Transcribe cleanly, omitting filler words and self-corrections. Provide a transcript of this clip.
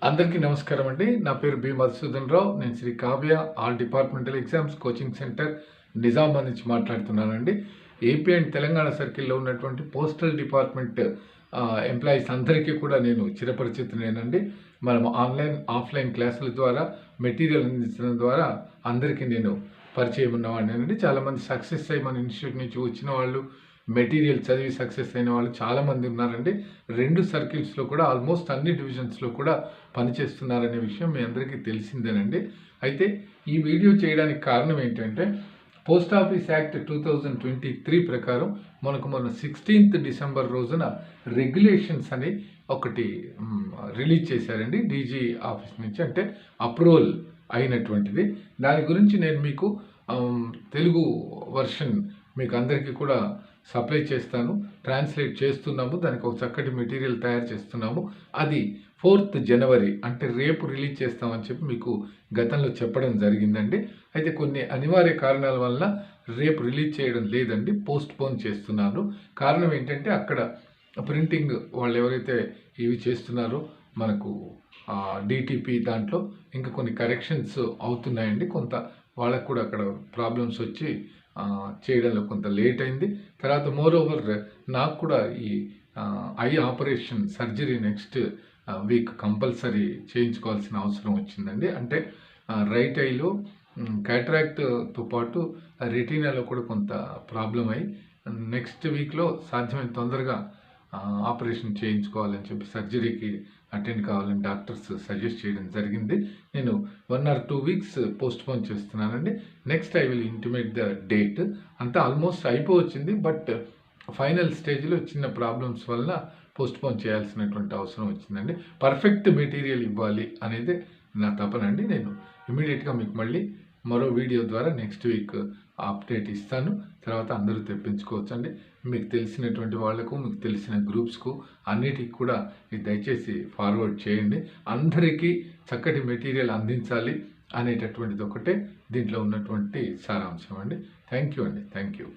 అందరికీ నమస్కారం అండి. నా పేరు బి మధుసూదన్ రావు. నేను Sri Kavya all departmental exams coaching centre Nizamabad నుంచి మాట్లాడుతున్నానండి. ఏపీ అండ్ తెలంగాణ సర్కిల్లో ఉన్నటువంటి పోస్టల్ డిపార్ట్మెంట్ ఎంప్లాయీస్ అందరికీ కూడా నేను చిరపరిచితునేనండి. మనం ఆన్లైన్ ఆఫ్లైన్ క్లాసుల ద్వారా మెటీరియల్ అందించడం ద్వారా అందరికీ నేను పరిచయం ఉన్నవాడినండి. చాలామంది సక్సెస్ అయ్యి మన ఇన్స్టిట్యూట్ నుంచి వచ్చిన వాళ్ళు, మెటీరియల్ చదివి సక్సెస్ అయిన వాళ్ళు చాలామంది ఉన్నారండి. 2 సర్కిల్స్లో కూడా ఆల్మోస్ట్ అన్ని డివిజన్స్లో కూడా పనిచేస్తున్నారనే విషయం మీ అందరికీ తెలిసిందేనండి. అయితే ఈ వీడియో చేయడానికి కారణం ఏంటంటే పోస్ట్ ఆఫీస్ యాక్ట్ 2023 ప్రకారం మొన్న 16th డిసెంబర్ రోజున రెగ్యులేషన్స్ అని ఒకటి రిలీజ్ చేశారండి డీజీ ఆఫీస్ నుంచి. అంటే అప్రూవల్ అయినటువంటిది. దాని గురించి నేను మీకు తెలుగు వర్షన్ మీకు అందరికీ కూడా సప్లై చేస్తాను, ట్రాన్స్లేట్ చేస్తున్నాము. దానికి ఒక చక్కటి మెటీరియల్ తయారు చేస్తున్నాము. అది 4th జనవరి అంటే రేపు రిలీజ్ చేస్తామని చెప్పి మీకు గతంలో చెప్పడం జరిగిందండి. అయితే కొన్ని అనివార్య కారణాల వల్ల రేపు రిలీజ్ చేయడం లేదండి, పోస్ట్ పోన్ చేస్తున్నాను. కారణం ఏంటంటే అక్కడ ప్రింటింగ్ వాళ్ళు ఎవరైతే ఇవి చేస్తున్నారో మనకు డిటిపి దాంట్లో ఇంకా కొన్ని కరెక్షన్స్ అవుతున్నాయండి. కొంత వాళ్ళకు కూడా అక్కడ ప్రాబ్లమ్స్ వచ్చి చేయడంలో కొంత లేట్ అయింది. తర్వాత మోర్ ఓవర్ నాకు కూడా ఈ eye operation surgery next week compulsory చేయించుకోవాల్సిన అవసరం వచ్చిందండి. అంటే రైట్ ఐలో క్యాటరాక్ట్తో పాటు రెటీనాలో కూడా కొంత ప్రాబ్లం అయ్యి నెక్స్ట్ వీక్లో సాధ్యమైన తొందరగా ఆపరేషన్ చేయించుకోవాలని చెప్పి సర్జరీకి అటెండ్ కావాలని డాక్టర్స్ సజెస్ట్ చేయడం జరిగింది. నేను 1 or 2 weeks పోస్ట్ పోన్ చేస్తున్నానండి. Next I will intimate the date. అంతా ఆల్మోస్ట్ అయిపోవచ్చింది, బట్ ఫైనల్ స్టేజ్లో చిన్న ప్రాబ్లమ్స్ వల్ల పోస్ట్ పోన్ చేయాల్సినటువంటి అవసరం వచ్చిందండి. పర్ఫెక్ట్ మెటీరియల్ ఇవ్వాలి అనేది నా తపనండి. నేను ఇమీడియట్గా మీకు మళ్ళీ మరో వీడియో ద్వారా నెక్స్ట్ వీక్ అప్డేట్ ఇస్తాను. తర్వాత అందరూ తెప్పించుకోవచ్చండి. మీకు తెలిసినటువంటి వాళ్లకు, మీకు తెలిసిన గ్రూప్స్కు అన్నిటికి కూడా ఇది దయచేసి ఫార్వర్డ్ చేయండి. అందరికీ చక్కటి మెటీరియల్ అందించాలి అనేటటువంటిది ఒకటే దీంట్లో ఉన్నటువంటి సారాంశం అండి. థ్యాంక్ యూ అండి. Thank you.